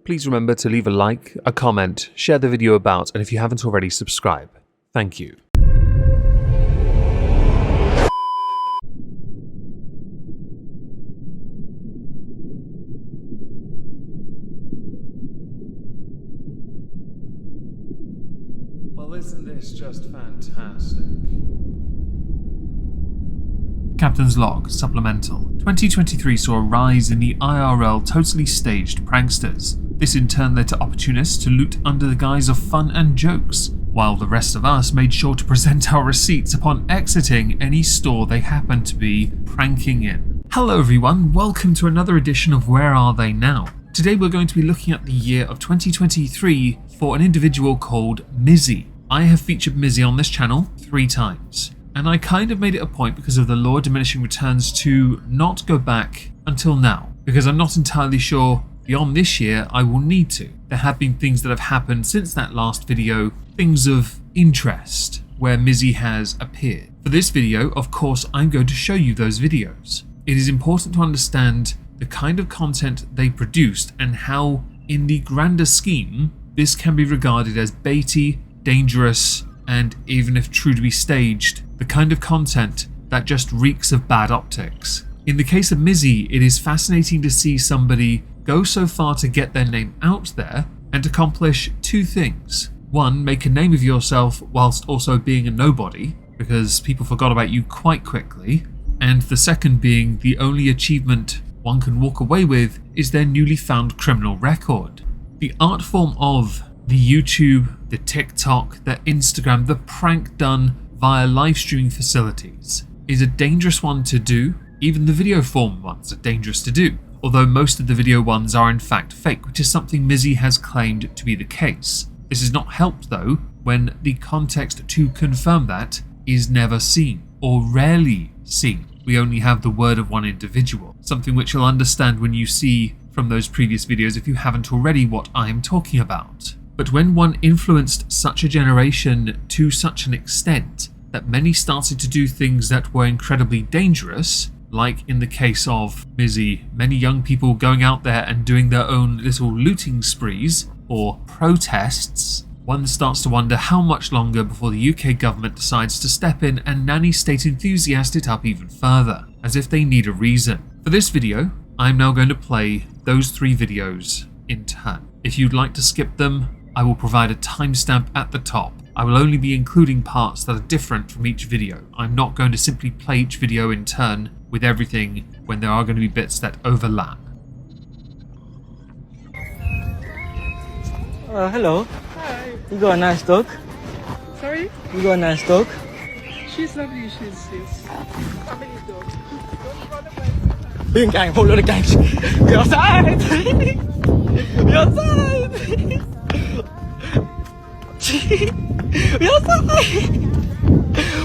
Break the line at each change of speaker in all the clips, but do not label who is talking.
please remember to leave a like, a comment, share the video about, and if you haven't already, subscribe. Thank you. Well, isn't this just fantastic? Captain's Log, Supplemental. 2023 saw a rise in the IRL totally staged pranksters. This in turn led to opportunists to loot under the guise of fun and jokes, while the rest of us made sure to present our receipts upon exiting any store they happened to be pranking in. Hello everyone, welcome to another edition of Where Are They Now? Today we're going to be looking at the year of 2023 for an individual called Mizy. I have featured Mizy on this channel 3 times. And I kind of made it a point because of the law of diminishing returns to not go back until now, because I'm not entirely sure beyond this year I will need to. There have been things that have happened since that last video, things of interest where Mizy has appeared. For this video, of course, I'm going to show you those videos. It is important to understand the kind of content they produced and how, in the grander scheme, this can be regarded as baity, dangerous, and even if true to be staged, the kind of content that just reeks of bad optics. In the case of Mizy, it is fascinating to see somebody go so far to get their name out there and accomplish 2 things. 1, make a name of yourself whilst also being a nobody, because people forgot about you quite quickly, and the second being the only achievement one can walk away with is their newly found criminal record. The art form of the YouTube, the TikTok, the Instagram, the prank done via live streaming facilities is a dangerous one to do. Even the video form ones are dangerous to do, although most of the video ones are in fact fake, which is something Mizy has claimed to be the case. This is not helped though when the context to confirm that is never seen, or rarely seen. We only have the word of one individual, something which you'll understand when you see from those previous videos if you haven't already what I am talking about. But when one influenced such a generation to such an extent that many started to do things that were incredibly dangerous, like in the case of Mizy, many young people going out there and doing their own little looting sprees or protests, one starts to wonder how much longer before the UK government decides to step in and nanny state enthusiast it up even further, as if they need a reason. For this video, I'm now going to play those 3 videos in turn. If you'd like to skip them, I will provide a timestamp at the top. I will only be including parts that are different from each video. I'm not going to simply play each video in turn with everything when there are going to be bits that overlap.
Hello.
Hi.
You got a nice dog?
Sorry?
You got a nice dog?
She's lovely, she's family dog. Don't run away.
Big gang, whole lot of gangs. We outside! We outside! We outside!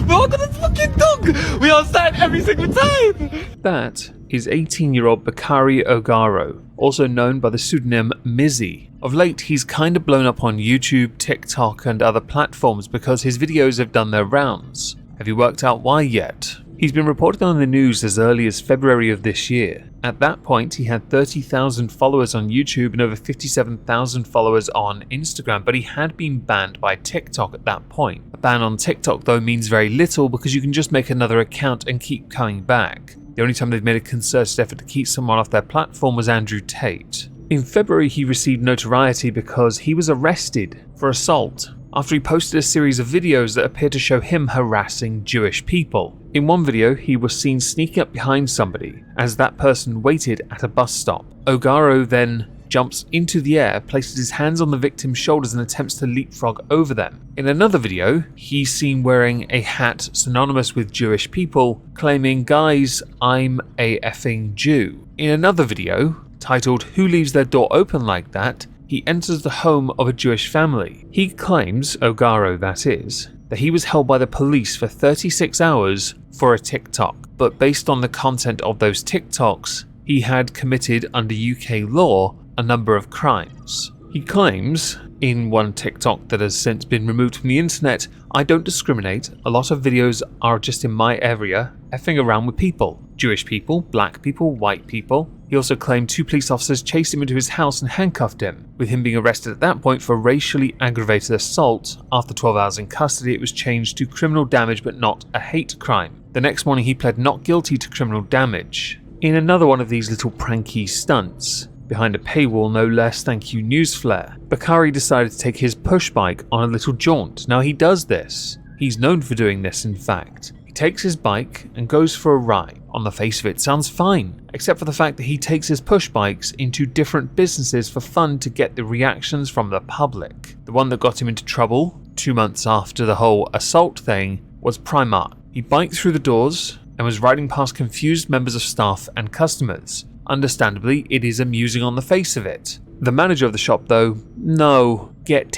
We're all got this fucking dog! We outside every single time!
That is 18-year-old Bakari Ogaro, also known by the pseudonym Mizy. Of late, he's kind of blown up on YouTube, TikTok, and other platforms because his videos have done their rounds. Have you worked out why yet? He's been reported on the news as early as February of this year. At that point, he had 30,000 followers on YouTube and over 57,000 followers on Instagram, but he had been banned by TikTok at that point. A ban on TikTok, though, means very little because you can just make another account and keep coming back. The only time they've made a concerted effort to keep someone off their platform was Andrew Tate. In February, he received notoriety because he was arrested for assault after he posted a series of videos that appeared to show him harassing Jewish people. In one video, he was seen sneaking up behind somebody as that person waited at a bus stop. Ogaro then jumps into the air, places his hands on the victim's shoulders and attempts to leapfrog over them. In another video, he's seen wearing a hat synonymous with Jewish people, claiming, "Guys, I'm a effing Jew." In another video, titled "Who Leaves Their Door Open Like That?", he enters the home of a Jewish family. He claims, Ogaro that is, that he was held by the police for 36 hours for a TikTok, but based on the content of those TikToks, he had committed under UK law a number of crimes. He claims, in one TikTok that has since been removed from the internet, "I don't discriminate, a lot of videos are just in my area, effing around with people. Jewish people, black people, white people." He also claimed 2 police officers chased him into his house and handcuffed him, with him being arrested at that point for racially aggravated assault. After 12 hours in custody, it was changed to criminal damage but not a hate crime. The next morning he pled not guilty to criminal damage. In another one of these little pranky stunts, behind a paywall no less, thank you Newsflare, Bakari decided to take his push bike on a little jaunt. Now he does this. He's known for doing this, in fact. He takes his bike and goes for a ride. On the face of it, sounds fine, except for the fact that he takes his push bikes into different businesses for fun to get the reactions from the public. The one that got him into trouble, 2 months after the whole assault thing, was Primark. He biked through the doors and was riding past confused members of staff and customers. Understandably, it is amusing on the face of it. The manager of the shop though, no, get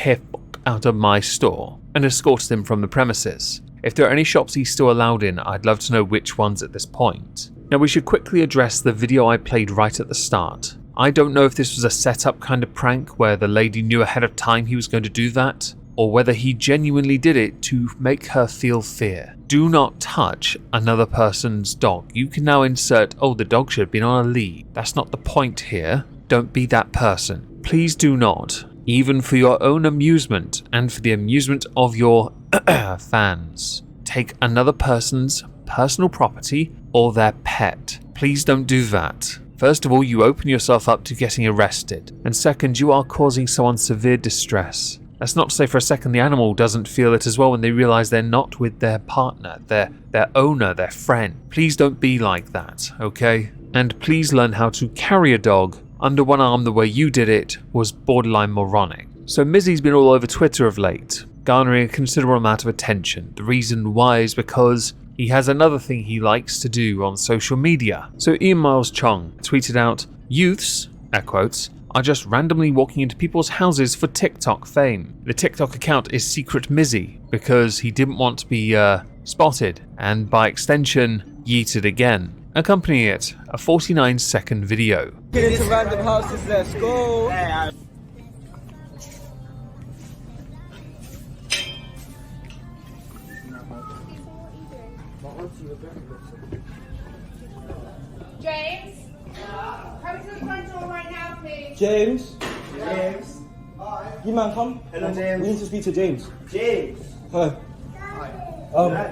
out of my store, and escorted him from the premises. If there are any shops he's still allowed in, I'd love to know which ones at this point. Now we should quickly address the video I played right at the start. I don't know if this was a setup kind of prank where the lady knew ahead of time he was going to do that, or whether he genuinely did it to make her feel fear. Do not touch another person's dog. You can now insert, "Oh, the dog should have been on a lead." That's not the point here. Don't be that person. Please do not, even for your own amusement and for the amusement of your fans, take another person's personal property or their pet. Please don't do that. First of all, you open yourself up to getting arrested, and second, you are causing someone severe distress. That's not to say for a second the animal doesn't feel it as well when they realise they're not with their partner, their owner, their friend. Please don't be like that, okay? And please learn how to carry a dog under one arm the way you did it was borderline moronic. So Mizzy's been all over Twitter of late, garnering a considerable amount of attention. The reason why is because he has another thing he likes to do on social media. So Ian Miles Chong tweeted out, "Youths, air quotes, are just randomly walking into people's houses for TikTok fame. The TikTok account is Secret Mizzy because he didn't want to be spotted and by extension yeeted again. Accompanying it, a 49-second video.
Get into random houses, let's go.
James, come to the front door right now, please.
James. You man, come.
Hello, James.
We need to speak to James.
James.
Hi.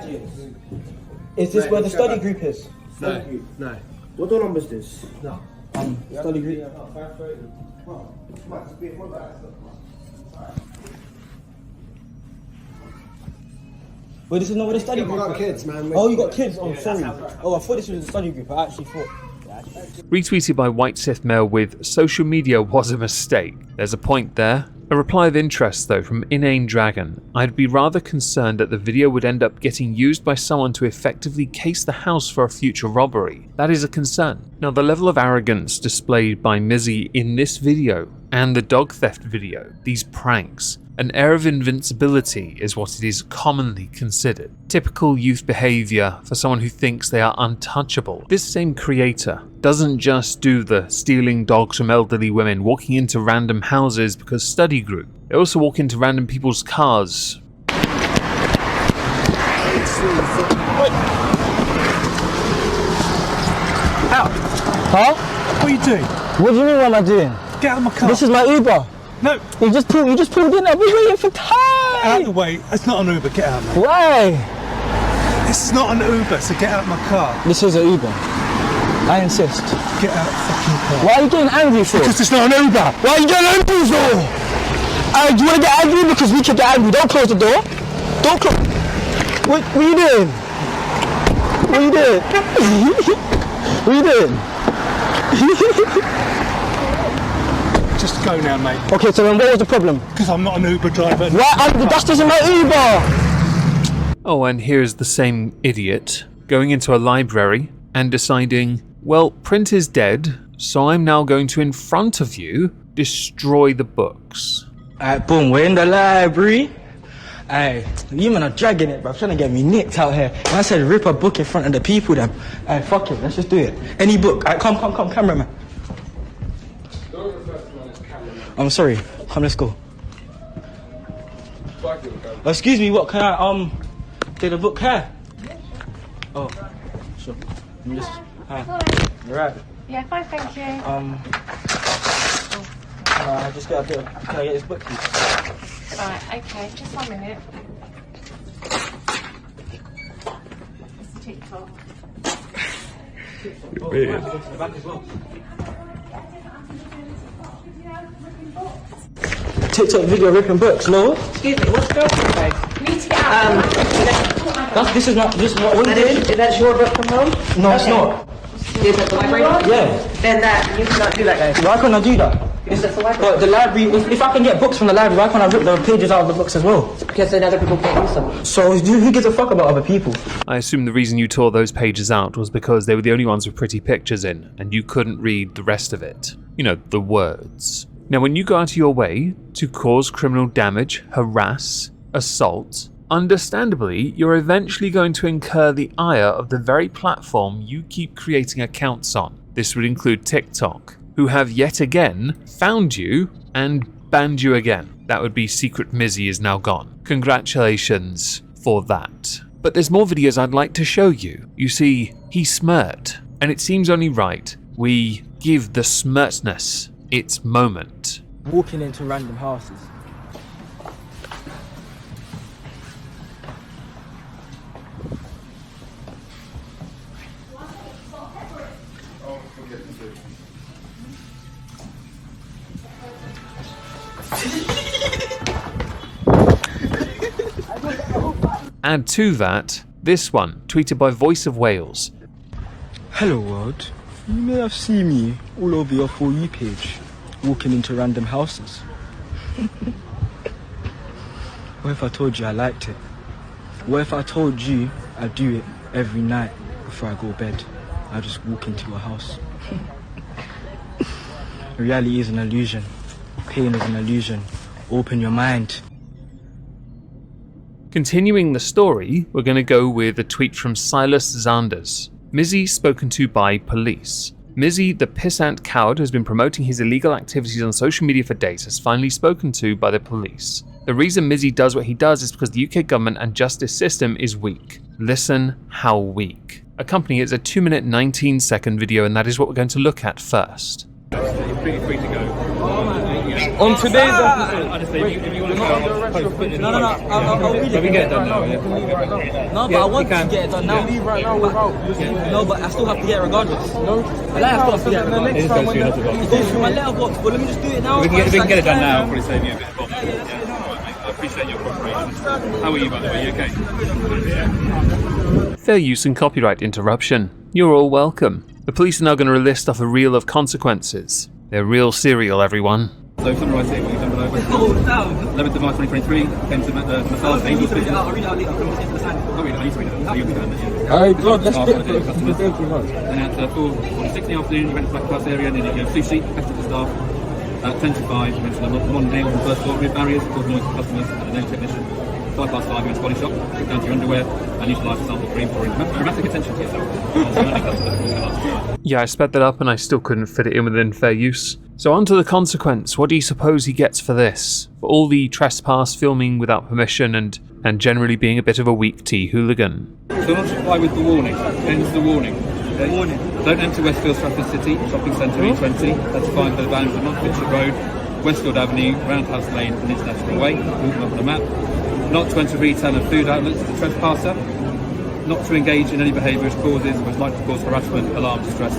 James.
Is this where the study group is?
No. What door number is this? No.
Study group. Wait, this is not where the study group is?
We got kids, man.
Oh, you got kids? Oh, sorry. Oh, I thought this was the study group. I actually thought.
Retweeted by White Sith Male with, "Social media was a mistake." There's a point there. A reply of interest though from Inane Dragon. "I'd be rather concerned that the video would end up getting used by someone to effectively case the house for a future robbery. That is a concern." Now the level of arrogance displayed by Mizy in this video and the dog theft video, these pranks, an air of invincibility is what it is commonly considered. Typical youth behaviour for someone who thinks they are untouchable. This same creator doesn't just do the stealing dogs from elderly women, walking into random houses because study group. They also walk into random people's cars.
Out! Huh? What are you doing? What do you mean what am I doing? Get out of my car. This is my Uber. No. You just pulled in there. We're waiting for time. Get out of the way. It's not an Uber. Get out, man. Why? This is not an Uber, so get out of my car. This is an Uber. I insist. Get out of the fucking car. Why are you getting angry for? Because it's not an Uber. Why are you getting angry for? Do you want to get angry? Because we can get angry. Don't close the door. Don't close. What are you doing? What are you doing? What are you doing? Just go now, mate. Okay, so then what was the problem? Because I'm not an Uber driver. Why? That's just in my Uber!
Oh, and here's the same idiot going into a library and deciding, well, print is dead, so I'm now going to, in front of you, destroy the books.
Alright, boom, we're in the library. Hey, you man are dragging it, bro. Trying to get me nicked out here. And I said rip a book in front of the people then. Hey, fuck it, let's just do it. Any book. Alright, come, cameraman. I'm sorry. Come, let's go. Excuse me, what can I take the book here? Oh, sure. Let me just. Hi. You right?
Yeah, fine, thank you.
I just got a bit. Can I get this book, please?
Right, okay, just 1 minute. It's a TikTok.
The back as well. TikTok video ripping books, no?
Excuse me, what's your book? You need to get out.
This is not what we're doing.
Is that your book from home?
No, it's not.
Is that the library?
Yeah.
Then that, you cannot do that, guys.
Why can't I do that?
Is that the library?
But the library, if I can get books from the library, why can't I rip the pages out of the books as well?
Because then other people can't do so.
So who gives a fuck about other people?
I assume the reason you tore those pages out was because they were the only ones with pretty pictures in, and you couldn't read the rest of it. You know, the words. Now, when you go out of your way to cause criminal damage, harass, assault, understandably, you're eventually going to incur the ire of the very platform you keep creating accounts on. This would include TikTok, who have yet again found you and banned you again. That would be Secret Mizy is now gone. Congratulations for that. But there's more videos I'd like to show you. You see, he smirked, and it seems only right we give the smirtness its moment.
Walking into random houses.
Add to that, this one, tweeted by Voice of Wales.
Hello world, you may have seen me all over your For You page, walking into random houses. What if I told you I liked it? What if I told you I do it every night before I go to bed? I just walk into a house. Reality is an illusion. Pain is an illusion. Open your mind.
Continuing the story, we're going to go with a tweet from Silas Zanders. Mizy spoken to by police. Mizy, the pissant coward who has been promoting his illegal activities on social media for days, has finally spoken to by the police. The reason Mizy does what he does is because the UK government and justice system is weak. Listen how weak. Accompanying it is a 2-minute 19-second video, and that is what we're going to look at first.
Pretty free to go.
On today's episode.
Honestly, if you want to go,
No, I'll read it.
we get it done now, yeah?
No, but I want to get it done now. Leave right now without. No, but I still have to get it regardless. No, I have to get it regardless.
It goes through your letterbox.
It goes through my letterbox, but let me just do it now.
We can get it done now, probably save you a bit of problem. I appreciate your cooperation. How are you, by the way? You okay?
Fair use and copyright interruption. You're all welcome. The police are now going to list off a reel of consequences. They're real serial, everyone.
So summarise here what you've done below. 11th of March 2023, came to massage Angel's business.
I'll read it out later.
I need to read it. So you'll be doing this.
Alright, God, let's
Staff
get
holiday
it.
customers.
Thank you much.
Then at 4:46 in the afternoon, you went to the Black Class area and then you had sushi, pestered the staff. At 10 to 5, you went to the modern nails and first floor rib barriers, caused noise to customers and a nail technician. 5 past 5, you went to body shop, took down to your underwear and utilised a sample cream for dramatic attention to yourself.
Yeah, I sped that up and I still couldn't fit it in within fair use. So on to the consequence. What do you suppose he gets for this? For all the trespass, filming without permission, and generally being a bit of a weak tea hooligan.
So not to comply with the warning. Ends the warning. Okay? Warning. Don't enter Westfield Stratford City, shopping centre E20. That's defined by the bounds of Montfitchet Road, Westfield Avenue, Roundhouse Lane and International Way. Move them up on the map. Not to enter retail and food outlets as a trespasser. Not to engage in any behaviour which causes or is likely to cause harassment, alarm, distress,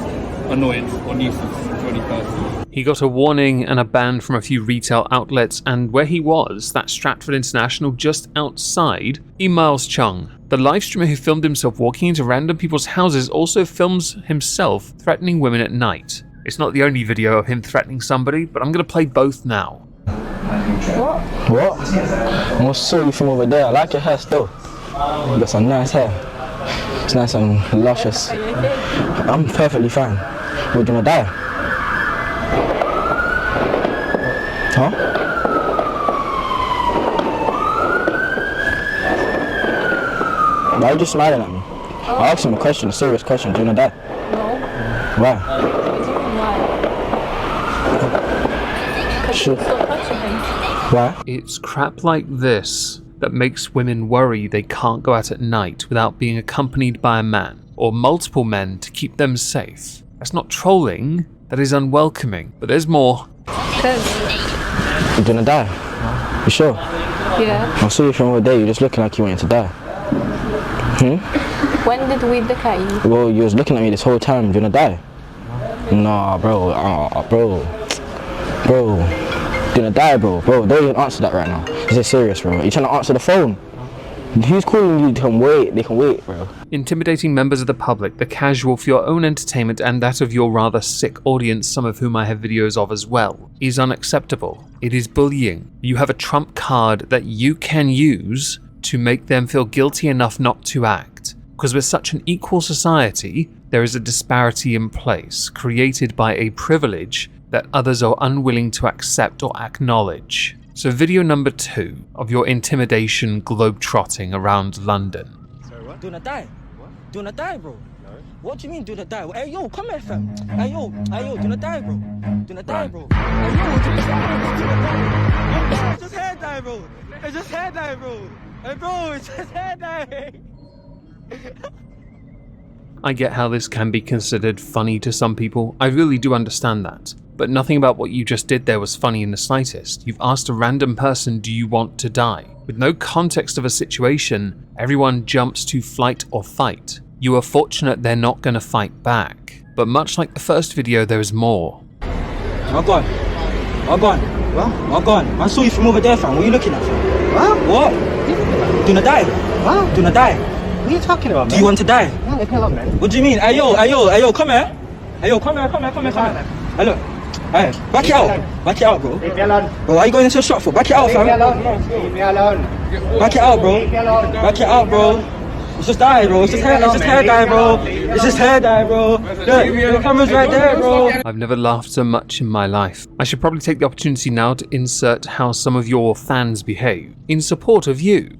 annoyance or nuisance to any person.
He got a warning and a ban from a few retail outlets, and where he was, that Stratford International just outside, Miles Chung. The live streamer who filmed himself walking into random people's houses also films himself threatening women at night. It's not the only video of him threatening somebody, but I'm going to play both now.
What? I'm saw you from over there. I like your hair still. You got some nice hair. It's nice and luscious. I'm perfectly fine. We're gonna die. Huh? Why are you just smiling at me? I asked him a question, a serious question. Do you wanna die?
No.
Why?
Why? Because
Sure.
you're still touching him.
Why?
It's crap like this that makes women worry they can't go out at night without being accompanied by a man or multiple men to keep them safe. That's not trolling, that is unwelcoming. But there's more.
You're gonna die. You sure?
Yeah.
I saw you from over there, you're just looking like you wanted to die.
When did we die?
Well, you was looking at me this whole time, you're gonna die. Nah, bro, bro. You're gonna die, bro. Bro, don't even answer that right now. This is serious, bro. You're trying to answer the phone. Who's calling you? They can wait, bro.
Intimidating members of the public, the casual for your own entertainment and that of your rather sick audience, some of whom I have videos of as well, is unacceptable. It is bullying. You have a trump card that you can use to make them feel guilty enough not to act. Because with such an equal society, there is a disparity in place, created by a privilege that others are unwilling to accept or acknowledge. So video number 2 of your intimidation globe-trotting around London.
Do not die. What? Do not die, bro. No. What do you mean do not die? Hey, yo, come here, fam. Hey, yo, do not die, bro. Do not die, bro. Hey, yo, do not die. It's just hair dye, bro. It's just hair dye, bro. Hey, bro, it's just hair dye.
I get how this can be considered funny to some people. I really do understand that. But nothing about what you just did there was funny in the slightest. You've asked a random person, do you want to die? With no context of a situation, everyone jumps to flight or fight. You are fortunate they're not going to fight back. But much like the first video, there is more.
I'm gone. What? I'm gone. I saw you from over there, fam. What are you looking at, fam? What? Do not die. What? Do not die.
What are you talking about, man?
Do you want to die?
No, leave me alone, man.
What do you mean? Hey, yo, come here. Hey, yo, come here. Hey, look. Hey, back it out, bro.
Leave me alone.
Bro, why are you going into a shop for? Back it out, fam.
Leave me alone.
Back it out, bro. Back it out, bro. It's just dye, bro. It's just hair dye, bro. It's just hair dye, bro. Look, the camera's right there, bro.
I've never laughed so much in my life. I should probably take the opportunity now to insert how some of your fans behave in support of you.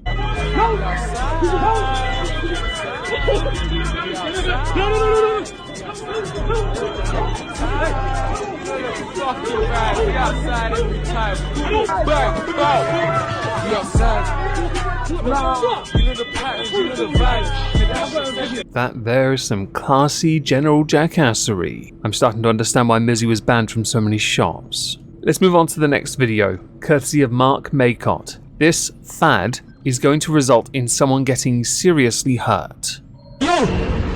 That there is some classy general jackassery. I'm starting to understand why Mizy was banned from so many shops. Let's move on to the next video, courtesy of Mark Maycott. This fad is going to result in someone getting seriously hurt.
Yo,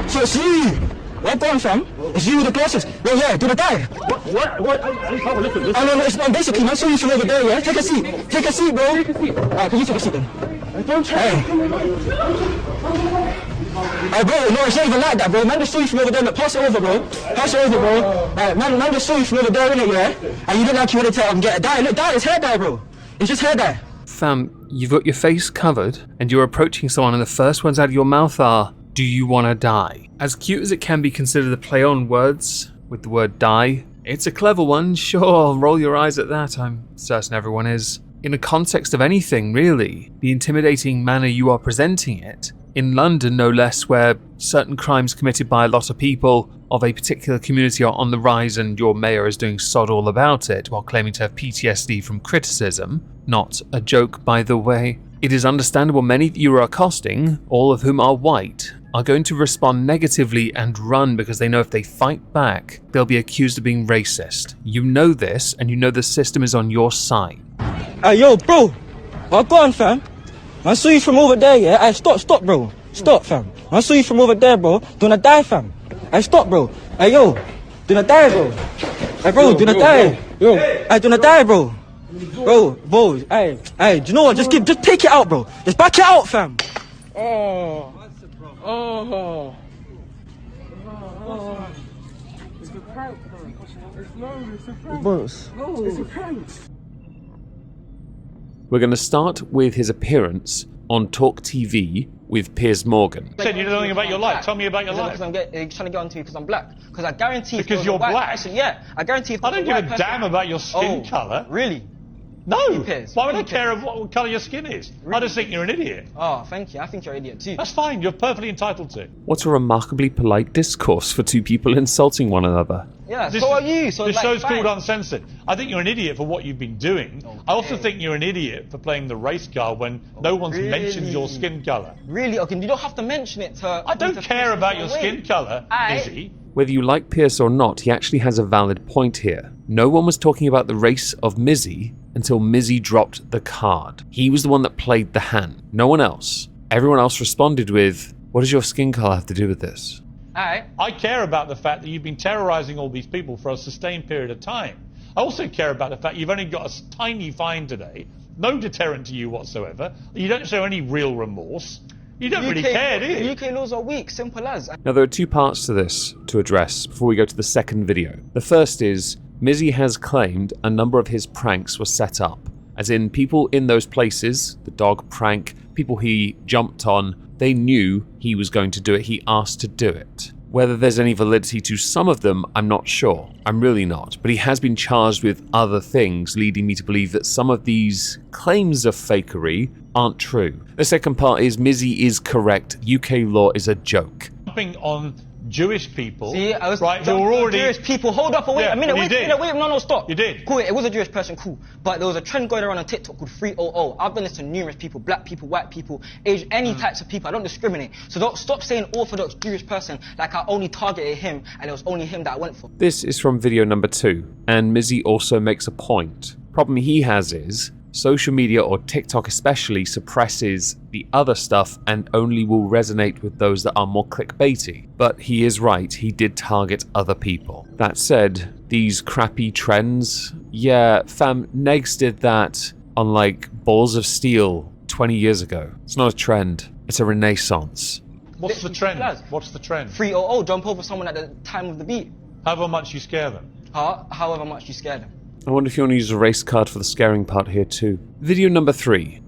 so it's you. Where going, fam? It's you with the glasses. Yo, yeah, do the die. What? I know, it's not basically, man. I saw you from over there, yeah? Take a seat, bro. Alright, can you take a seat then? Hey, bro, no, it's not even like that, bro. Man, just saw you from over there. Look, pass it over, bro. Alright, man, just saw you from over there, innit, yeah? And you look like you wanted to get a dye. Look, dye, it's hair dye, bro. It's just hair dye.
Fam, you've got your face covered, and you're approaching someone, and the first words out of your mouth are, do you want to die? As cute as it can be considered a play on words with the word die, it's a clever one, sure, roll your eyes at that, I'm certain everyone is. In the context of anything, really, the intimidating manner you are presenting it, in London no less, where certain crimes committed by a lot of people of a particular community are on the rise and your mayor is doing sod all about it while claiming to have PTSD from criticism, not a joke by the way, it is understandable many that you are accosting, all of whom are white, are going to respond negatively and run because they know if they fight back, they'll be accused of being racist. You know this, and you know the system is on your side.
Hey, yo, bro. What going, fam? I saw you from over there, yeah? Hey, stop, bro. Stop, fam. I saw you from over there, bro. Do not die, fam. Hey, stop, bro. Hey, yo. Do not die, bro. Hey, bro, do not die. Yo. Hey, do not die, bro. Bro. Hey, do you know what? Just take it out, bro. Just back it out, fam. Oh. It's a prank, bro. It's a prank.
We're going to start with his appearance on Talk TV with Piers Morgan.
You said you know nothing about your life. Tell me about your life.
Because I'm trying to get onto me because I'm black. Because I guarantee.
Because you're black.
Person, yeah, I guarantee.
I don't give a damn about your skin colour.
Really?
No. Why would I care of what colour your skin is? Really? I just think you're an idiot.
Oh, thank you. I think you're an idiot too.
That's fine. You're perfectly entitled to.
What a remarkably polite discourse for two people insulting one another.
Yeah, so are you. So
this
like,
show's
fine.
called Uncensored. I think you're an idiot for what you've been doing.
Okay.
I also think you're an idiot for playing the race card when no one's mentioned your skin colour.
Really? Okay, you don't have to mention it to...
I don't care about your skin colour, Mizzy.
Whether you like Pierce or not, he actually has a valid point here. No one was talking about the race of Mizy until Mizy dropped the card. He was the one that played the hand, no one else. Everyone else responded with, what does your skin colour have to do with this?
I care about the fact that you've been terrorising all these people for a sustained period of time. I also care about the fact you've only got a tiny fine today, no deterrent to you whatsoever. You don't show any real remorse. You don't really care, do you?
UK laws are weak, simple as.
Now there are two parts to this to address before we go to the second video. The first is, Mizy has claimed a number of his pranks were set up. As in, people in those places, the dog prank, people he jumped on, they knew he was going to do it, he asked to do it. Whether there's any validity to some of them, I'm not sure. I'm really not. But he has been charged with other things, leading me to believe that some of these claims of fakery aren't true. The second part is Mizy is correct. UK law is a joke.
Jumping on Jewish people,
See, I was
right, who were already...
Jewish people. Hold up, wait a minute, no, stop.
You did.
Cool, it was a Jewish person, cool. But there was a trend going around on TikTok called 300. I've done this to numerous people, black people, white people, age, any types of people. I don't discriminate. So don't stop saying Orthodox Jewish person like I only targeted him and it was only him that I went for.
This is from video number 2, and Mizy also makes a point. Problem he has is, social media, or TikTok especially, suppresses the other stuff and only will resonate with those that are more clickbaity. But he is right, he did target other people. That said, these crappy trends, yeah, fam, Negs did that on like Balls of Steel 20 years ago. It's not a trend, it's a renaissance.
What's the trend? What's the trend?
300, jump over someone at the time of the beat.
However much you scare them.
However much you scare them.
I wonder if you want to use a race card for the scaring part here too. Video number 3.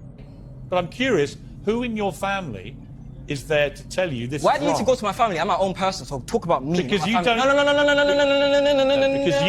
But I'm curious, who in your family is there to tell you this
Why
is
do you need to
wrong?
go to my family? I'm my own person, so talk about me.
Because
not
you
my family.
don't...
No.
Because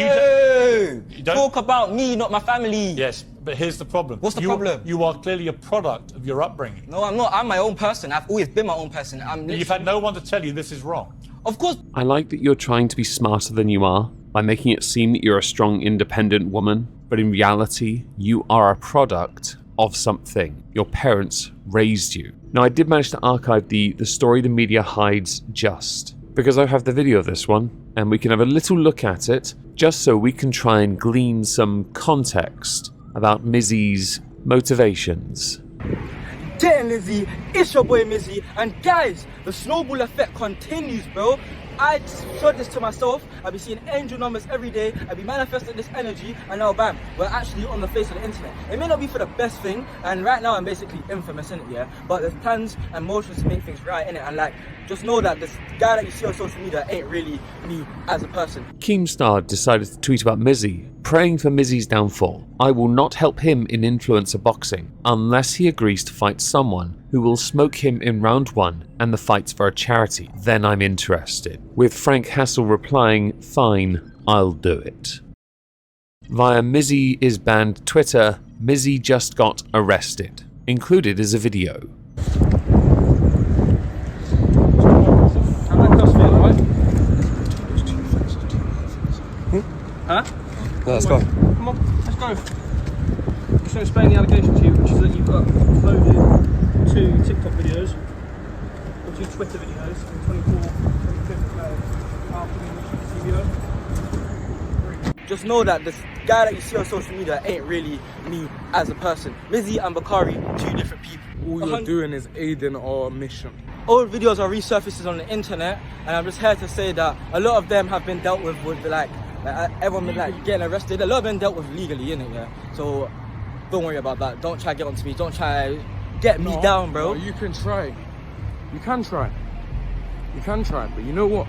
you don't...
Talk about me, not my family.
Yes, but here's the problem.
What's the problem?
You are clearly a product of your upbringing.
No, I'm not. I'm my own person. I've always been my own person.
You've had no one to tell you this is wrong.
Of course.
I like that you're trying to be smarter than you are by making it seem that you're a strong, independent woman, but in reality, you are a product of something. Your parents raised you. Now, I did manage to archive the story the media hides just, because I have the video of this one, and we can have a little look at it, just so we can try and glean some context about Mizy's motivations.
Getting Lizzie, it's your boy Mizzy, and guys, the snowball effect continues, bro. I showed this to myself. I'll be seeing angel numbers every day. I'll be manifesting this energy, and now bam, we're actually on the face of the internet. It may not be for the best thing, and right now I'm basically infamous in it, yeah. But there's plans and motions to make things right in it, and like, just know that this guy that you see on social media ain't really me as a person.
Keemstar decided to tweet about Mizy, praying for Mizy's downfall. I will not help him in influencer boxing unless he agrees to fight someone who will smoke him in round 1 and the fight's for a charity. Then I'm interested. With Frank Hassel replying, fine, I'll do it. Via Mizy is banned Twitter, Mizy just got arrested. Included is a video.
Huh?
Let's go.
Come on, let's go. I'm just going to explain the allegation to you, which is that you've got uploaded 2 TikTok videos, or 2 Twitter videos, from 25th after the video.
Just know that this guy that you see on social media ain't really me as a person. Mizzy and Bakari, 2 different people.
All you're doing is aiding our mission.
Old videos are resurfacing on the internet, and I'm just here to say that a lot of them have been dealt with like everyone been like getting arrested. A lot have been dealt with legally, innit, yeah? So don't worry about that. Don't try to get onto me. Don't try to get me down, bro.
No, you can try. You can try. You can try, but you know what?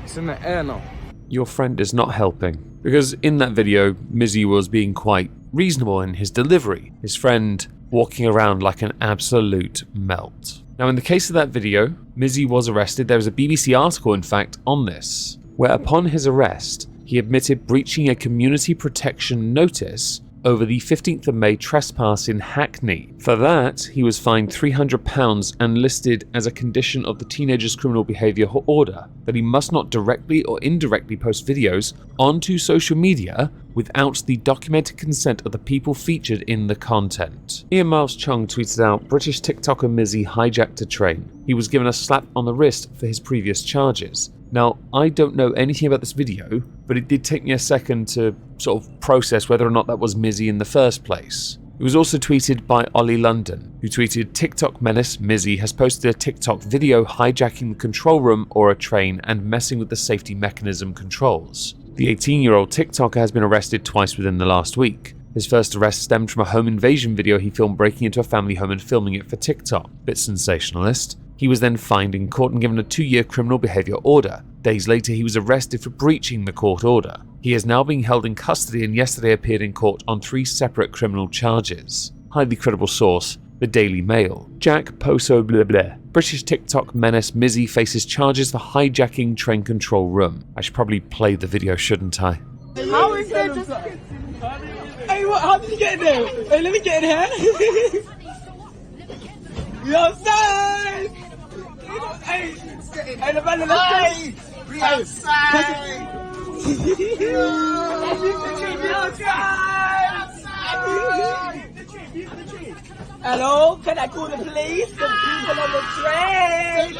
It's in the air now.
Your friend is not helping, because in that video, Mizy was being quite reasonable in his delivery. His friend walking around like an absolute melt. Now, in the case of that video, Mizy was arrested. There was a BBC article, in fact, on this, where upon his arrest, he admitted breaching a community protection notice over the 15th of May trespass in Hackney. For that, he was fined £300 and listed as a condition of the teenager's criminal behaviour order that he must not directly or indirectly post videos onto social media without the documented consent of the people featured in the content. Ian Miles Chung tweeted out, British TikToker Mizy hijacked a train. He was given a slap on the wrist for his previous charges. Now, I don't know anything about this video, but it did take me a second to sort of process whether or not that was Mizy in the first place. It was also tweeted by Ollie London, who tweeted, TikTok menace Mizy has posted a TikTok video hijacking the control room or a train and messing with the safety mechanism controls. The 18-year-old TikToker has been arrested twice within the last week. His first arrest stemmed from a home invasion video he filmed breaking into a family home and filming it for TikTok. Bit sensationalist. He was then fined in court and given a 2-year criminal behaviour order. Days later, he was arrested for breaching the court order. He is now being held in custody and yesterday appeared in court on 3 separate criminal charges. Highly credible source, the Daily Mail. Jack Poso blah blah. British TikTok menace Mizy faces charges for hijacking train control room. I should probably play the video, shouldn't I?
How is there just... Hey, what? How did you get in there? Hey, let me get in here. You outside! Hey, hey, the man, let's go! We outside! Hello, can I call the police? The people on the train!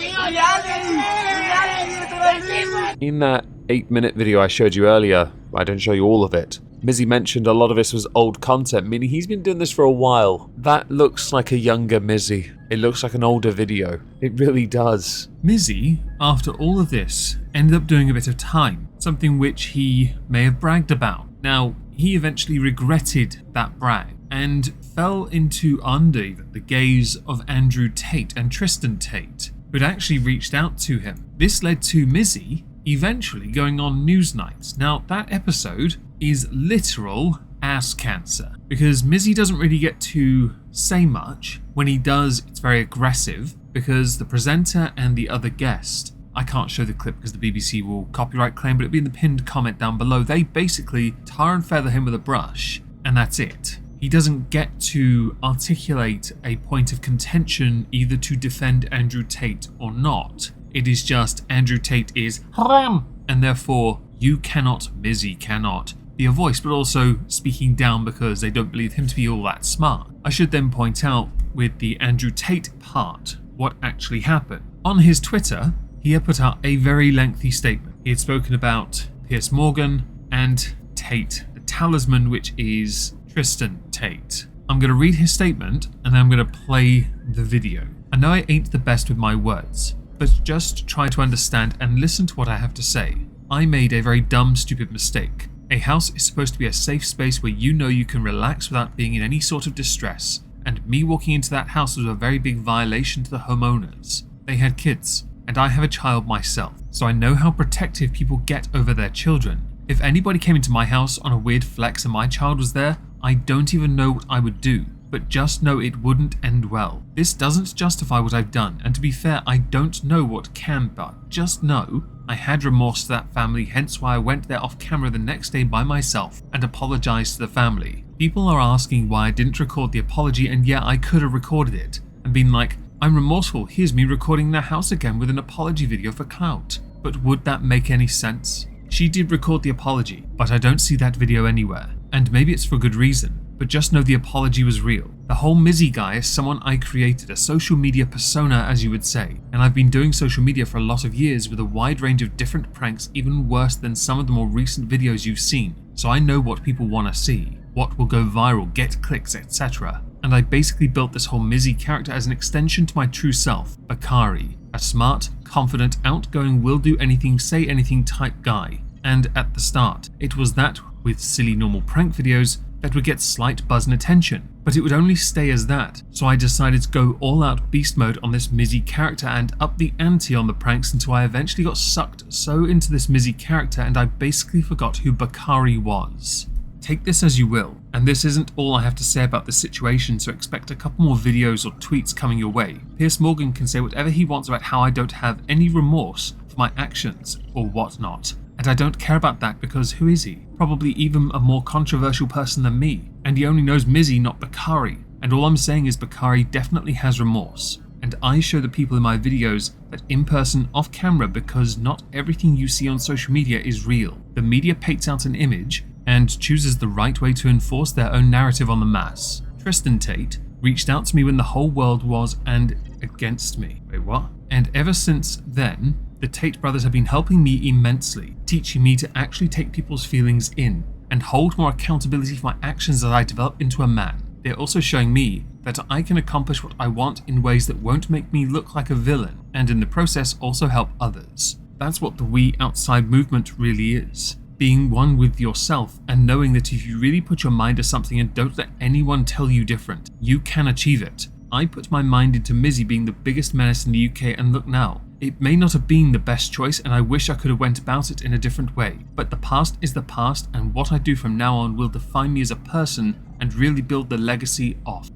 In that 8-minute video I showed you earlier, I didn't show you all of it. Mizy mentioned a lot of this was old content, meaning he's been doing this for a while. That looks like a younger Mizy. It looks like an older video. It really does.
Mizy, after all of this, ended up doing a bit of time, something which he may have bragged about. Now, he eventually regretted that brag and fell into under the gaze of Andrew Tate and Tristan Tate, who had actually reached out to him. This led to Mizy eventually going on Newsnight. Now, that episode is literal ass cancer, because Mizy doesn't really get to say much. When he does, it's very aggressive, because the presenter and the other guest, I can't show the clip because the BBC will copyright claim, but it'll be in the pinned comment down below. They basically tar and feather him with a brush, and that's it. He doesn't get to articulate a point of contention either to defend Andrew Tate or not. It is just Andrew Tate is haram, and therefore you cannot, Mizy cannot, be a voice, but also speaking down because they don't believe him to be all that smart. I should then point out with the Andrew Tate part what actually happened. On his Twitter, he had put out a very lengthy statement. He had spoken about Piers Morgan and Tate, the talisman, which is Tristan Tate. I'm going to read his statement and then I'm going to play the video. I know I ain't the best with my words, but just try to understand and listen to what I have to say. I made a very dumb, stupid mistake. A house is supposed to be a safe space where you know you can relax without being in any sort of distress, and me walking into that house was a very big violation to the homeowners. They had kids, and I have a child myself, so I know how protective people get over their children. If anybody came into my house on a weird flex and my child was there, I don't even know what I would do, but just know it wouldn't end well. This doesn't justify what I've done, and to be fair, I don't know what can, but just know I had remorse to that family, hence why I went there off camera the next day by myself and apologised to the family. People are asking why I didn't record the apology, and yeah, I could have recorded it and been like, I'm remorseful, here's me recording their house again with an apology video for clout. But would that make any sense? She did record the apology, but I don't see that video anywhere. And maybe it's for good reason, but just know the apology was real. The whole Mizy guy is someone I created, a social media persona as you would say, and I've been doing social media for a lot of years with a wide range of different pranks, even worse than some of the more recent videos you've seen, so I know what people want to see, what will go viral, get clicks, etc. And I basically built this whole Mizy character as an extension to my true self, Bakari, a smart, confident, outgoing, will do anything, say anything type guy. And at the start, it was that with silly normal prank videos that would get slight buzz and attention, but it would only stay as that, so I decided to go all out beast mode on this Mizy character and up the ante on the pranks until I eventually got sucked so into this Mizy character and I basically forgot who Bakari was. Take this as you will, and this isn't all I have to say about the situation, so expect a couple more videos or tweets coming your way. Piers Morgan can say whatever he wants about how I don't have any remorse for my actions or whatnot,
And I don't care about that because who is he? Probably even a more controversial person than me. And he only knows Mizy, not Valarie. And all I'm saying is Valarie definitely has remorse. And I show the people in my videos that in person, off camera, because not everything you see on social media is real. The media paints out an image and chooses the right way to enforce their own narrative on the mass. Tristan Tate reached out to me when the whole world was and against me. Wait, what? And ever since then, the Tate brothers have been helping me immensely, teaching me to actually take people's feelings in and hold more accountability for my actions as I develop into a man. They're also showing me that I can accomplish what I want in ways that won't make me look like a villain, and in the process also help others. That's what the We Outside movement really is. Being one with yourself and knowing that if you really put your mind to something and don't let anyone tell you different, you can achieve it. I put my mind into Mizy being the biggest menace in the UK, and look now. It may not have been the best choice, and I wish I could have went about it in a different way, but the past is the past, and what I do from now on will define me as a person and really build the legacy of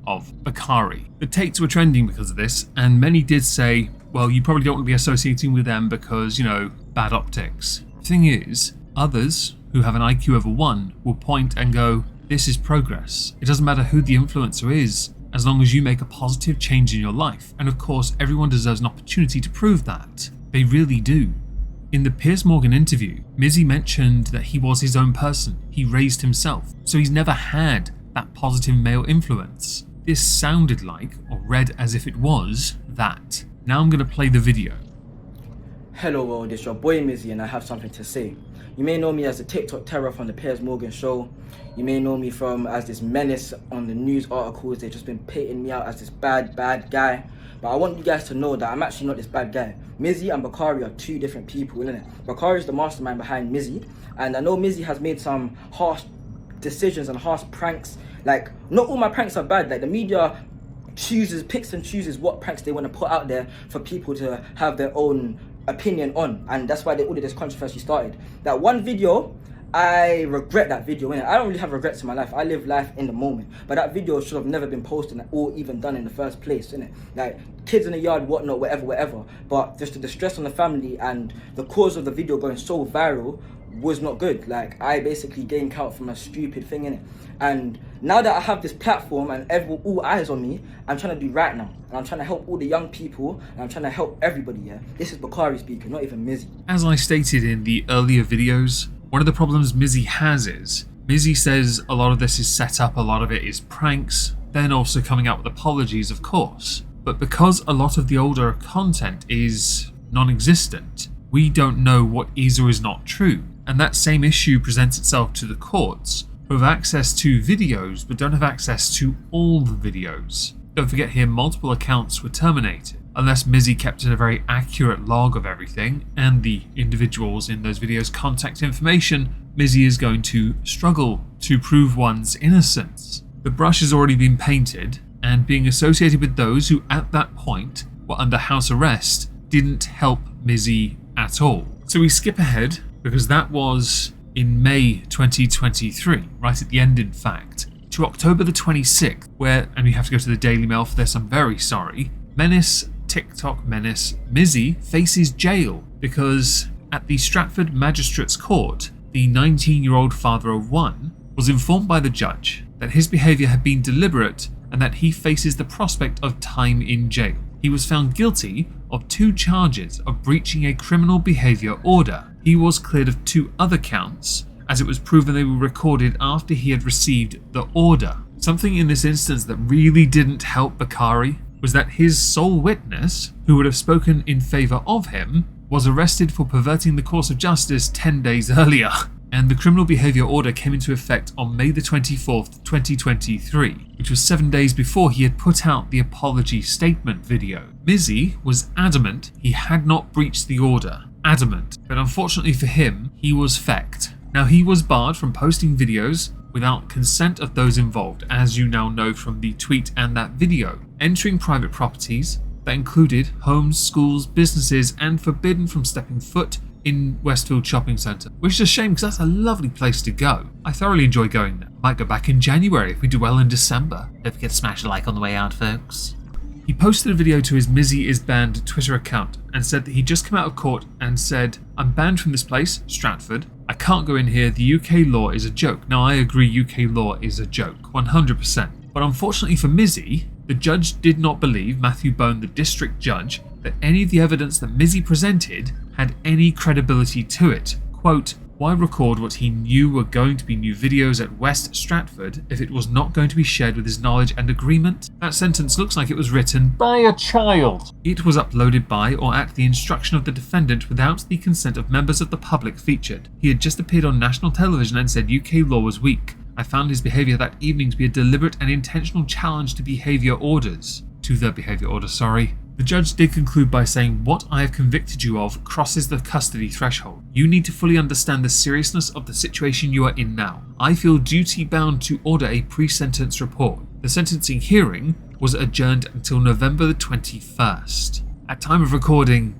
Valarie. The Tates were trending because of this, and many did say, well, you probably don't want to be associating with them because, bad optics. The thing is, others who have an IQ over 1 will point and go, this is progress. It doesn't matter who the influencer is, as long as you make a positive change in your life. And of course, everyone deserves an opportunity to prove that. They really do. In the Piers Morgan interview, Mizy mentioned that he was his own person. He raised himself. So he's never had that positive male influence. This sounded like, or read as if it was, that. Now I'm going to play the video.
Hello world, it's your boy Mizy and I have something to say. You may know me as the TikTok terror from the Piers Morgan show. You may know me as this menace on the news articles. They've just been painting me out as this bad guy. But I want you guys to know that I'm actually not this bad guy. Mizy and Valarie are two different people, isn't it? Valarie is the mastermind behind Mizy. And I know Mizy has made some harsh decisions and harsh pranks. Like, not all my pranks are bad. Like, the media picks and chooses what pranks they want to put out there for people to have their own opinion on, and that's why all of this controversy started. That one video, I regret that video, innit? I don't really have regrets in my life. I live life in the moment, but that video should have never been posted or even done in the first place, innit? Like, kids in the yard, whatnot, whatever, but just the stress on the family and the cause of the video going so viral was not good. Like, I basically gained count from a stupid thing, innit? And now that I have this platform and all eyes on me, I'm trying to do right now. And I'm trying to help all the young people, and I'm trying to help everybody, yeah? This is Valarie speaking, not even Mizy.
As I stated in the earlier videos, one of the problems Mizy has is, Mizy says a lot of this is set up, a lot of it is pranks, then also coming out with apologies, of course. But because a lot of the older content is non-existent, we don't know what is or is not true. And that same issue presents itself to the courts, who have access to videos but don't have access to all the videos. Don't forget here, multiple accounts were terminated. Unless Mizy kept a very accurate log of everything and the individuals in those videos' contact information, Mizy is going to struggle to prove one's innocence. The brush has already been painted, and being associated with those who at that point were under house arrest didn't help Mizy at all. So we skip ahead, because that was in May 2023, right at the end in fact, to October the 26th, where, and we have to go to the Daily Mail for this, I'm very sorry, TikTok menace Mizy faces jail because at the Stratford Magistrates Court, the 19-year-old father of one was informed by the judge that his behaviour had been deliberate and that he faces the prospect of time in jail. He was found guilty of 2 charges of breaching a criminal behaviour order. He was cleared of 2 other counts, as it was proven they were recorded after he had received the order. Something in this instance that really didn't help Valarie was that his sole witness, who would have spoken in favour of him, was arrested for perverting the course of justice 10 days earlier. And the criminal behaviour order came into effect on May the 24th, 2023, which was 7 days before he had put out the apology statement video. Mizy was adamant he had not breached the order. Adamant, but unfortunately for him, he was fecked. Now, he was barred from posting videos without consent of those involved, as you now know from the tweet and that video, entering private properties that included homes, schools, businesses, and forbidden from stepping foot in Westfield Shopping Centre, which is a shame because that's a lovely place to go. I thoroughly enjoy going there. Might go back in January if we do well in December. Don't forget to smash a like on the way out, folks. He posted a video to his Mizy is banned Twitter account and said that he just come out of court and said, "I'm banned from this place, Stratford. I can't go in here. The UK law is a joke." Now, I agree UK law is a joke, 100%. But unfortunately for Mizy, the judge did not believe, Matthew Bone, the district judge, that any of the evidence that Mizy presented had any credibility to it. Quote, "Why record what he knew were going to be new videos at West Stratford if it was not going to be shared with his knowledge and agreement?" That sentence looks like it was written by a child. It was uploaded by or at the instruction of the defendant without the consent of members of the public featured. He had just appeared on national television and said UK law was weak. I found his behaviour that evening to be a deliberate and intentional challenge to the behaviour orders. The judge did conclude by saying, "What I have convicted you of crosses the custody threshold. You need to fully understand the seriousness of the situation you are in now. I feel duty bound to order a pre-sentence report." The sentencing hearing was adjourned until November the 21st. At time of recording,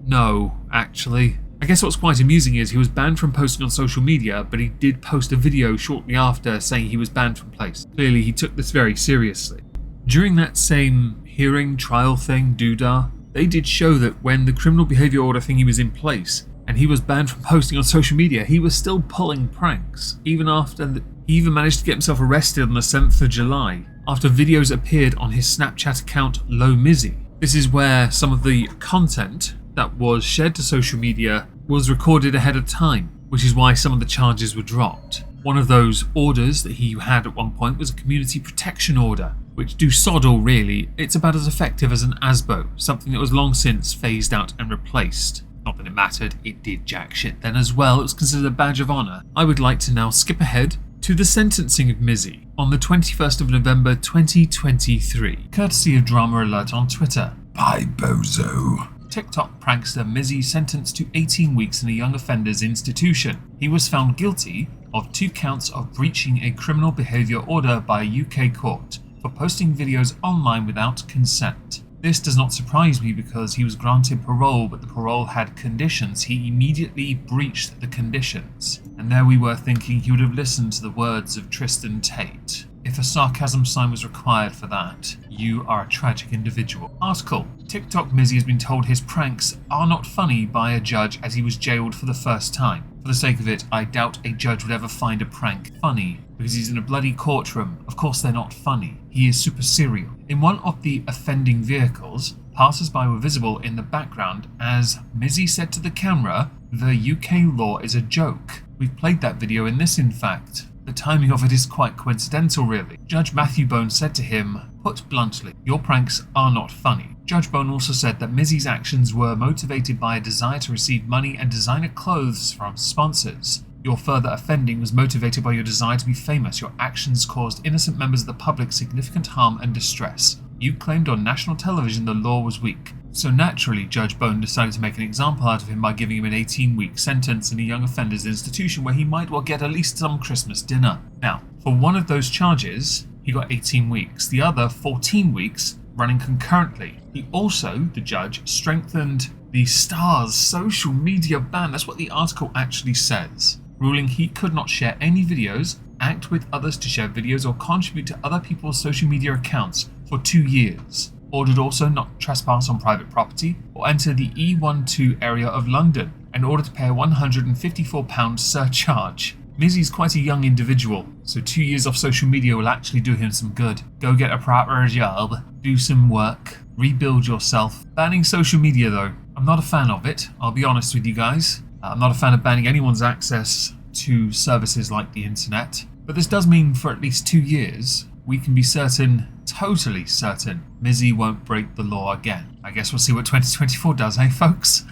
no, actually. I guess what's quite amusing is he was banned from posting on social media, but he did post a video shortly after saying he was banned from place. Clearly he took this very seriously. During that same hearing, trial thing, doodah, they did show that when the criminal behaviour order thingy was in place and he was banned from posting on social media, he was still pulling pranks. He even managed to get himself arrested on the 7th of July after videos appeared on his Snapchat account, Low Mizy. This is where some of the content that was shared to social media was recorded ahead of time, which is why some of the charges were dropped. One of those orders that he had at one point was a community protection order, which do sod all really. It's about as effective as an ASBO, something that was long since phased out and replaced. Not that it mattered, it did jack shit then as well. It was considered a badge of honour. I would like to now skip ahead to the sentencing of Mizy on the 21st of November 2023, courtesy of Drama Alert on Twitter. Bye bozo. TikTok prankster Mizy sentenced to 18 weeks in a young offenders institution. He was found guilty of 2 counts of breaching a criminal behaviour order by a UK court for posting videos online without consent. This does not surprise me because he was granted parole, but the parole had conditions. He immediately breached the conditions. And there we were thinking he would have listened to the words of Tristan Tate. If a sarcasm sign was required for that, you are a tragic individual. R Scholl. TikTok Mizy has been told his pranks are not funny by a judge as he was jailed for the first time. For the sake of it, I doubt a judge would ever find a prank funny, because he's in a bloody courtroom. Of course they're not funny. He is super serial. In one of the offending vehicles, passers-by were visible in the background as Mizy said to the camera, "The UK law is a joke." We've played that video in this, in fact. The timing of it is quite coincidental, really. Judge Matthew Bone said to him, "Put bluntly, your pranks are not funny." Judge Bone also said that Mizy's actions were motivated by a desire to receive money and designer clothes from sponsors. Your further offending was motivated by your desire to be famous. Your actions caused innocent members of the public significant harm and distress. You claimed on national television the law was weak. So naturally, Judge Bone decided to make an example out of him by giving him an 18-week sentence in a young offenders institution where he might well get at least some Christmas dinner. Now, for one of those charges, he got 18 weeks. The other, 14 weeks, running concurrently. He also, the judge, strengthened the star's social media ban. That's what the article actually says. Ruling he could not share any videos, act with others to share videos, or contribute to other people's social media accounts for 2 years. Ordered also not trespass on private property or enter the E12 area of London in order to pay a £154 surcharge. Mizy's quite a young individual, so 2 years off social media will actually do him some good. Go get a proper job, do some work, rebuild yourself. Banning social media though, I'm not a fan of it, I'll be honest with you guys. I'm not a fan of banning anyone's access to services like the internet, but this does mean for at least 2 years, we can be certain, totally certain, Mizy won't break the law again. I guess we'll see what 2024 does, eh folks?